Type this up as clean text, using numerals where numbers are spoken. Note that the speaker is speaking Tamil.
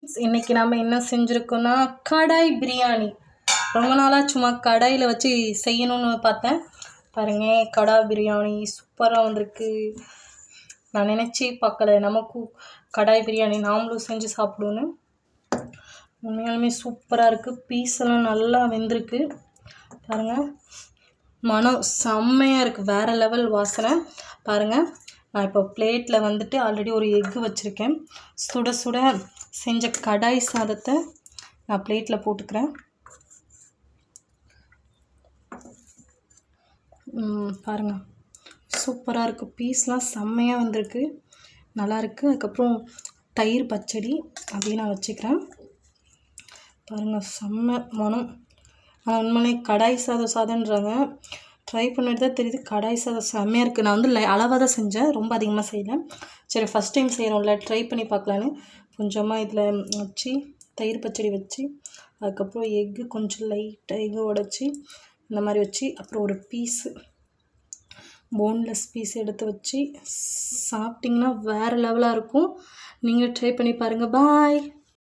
இன்னைக்கு நம்ம என்ன செஞ்சுருக்கோன்னா கடாய் பிரியாணி. ரொம்ப நாளாக சும்மா கடாயில் வச்சு செய்யணும்னு பார்த்தேன். பாருங்க, கடாய் பிரியாணி சூப்பராக வந்திருக்கு. நான் நினச்சி பார்க்கல நமக்கும் கடாய் பிரியாணி நாமளும் செஞ்சு சாப்பிடுவோன்னு. உண்மையாலுமே சூப்பராக இருக்குது. பீஸ் எல்லாம் நல்லா வெந்திருக்கு. பாருங்கள், மனம் செம்மையாக இருக்குது. வேறு லெவல் வாசனை. பாருங்கள், நான் இப்போ பிளேட்டில் வந்துட்டு ஆல்ரெடி ஒரு எக்கு வச்சுருக்கேன். சுட சுட செஞ்ச கடாய் சாதத்தை நான் பிளேட்டில் போட்டுக்கிறேன். பாருங்கள், சூப்பராக இருக்குது. பீஸ்லாம் செம்மையாக வந்திருக்கு, நல்லாயிருக்கு. அதுக்கப்புறம் தயிர் பச்சடி அப்படியே நான் வச்சுக்கிறேன். பாருங்கள், செம்ம மனம். உண்மையிலே கடாய் சாதம்ன்றாங்க, ட்ரை பண்ணிட்டு தான் தெரியுது கடாய் சாதம் செம்மையாக இருக்குது. நான் வந்து அளவாக தான் செஞ்சேன், ரொம்ப அதிகமாக செய்யலை. சரி, ஃபஸ்ட் டைம் செய்கிறோம்ல, ட்ரை பண்ணி பார்க்கலான்னு கொஞ்சமாக இதில் வச்சு தயிர் பச்சடி வச்சு, அதுக்கப்புறம் எக்கு கொஞ்சம் லைட்டாக எக்கு உடச்சி இந்த மாதிரி வச்சு, அப்புறம் ஒரு பீஸு போன்லெஸ் பீஸ் எடுத்து வச்சு சாப்பிட்டிங்கன்னா வேறு லெவலாக இருக்கும். நீங்கள் ட்ரை பண்ணி பாருங்கள். பாய்.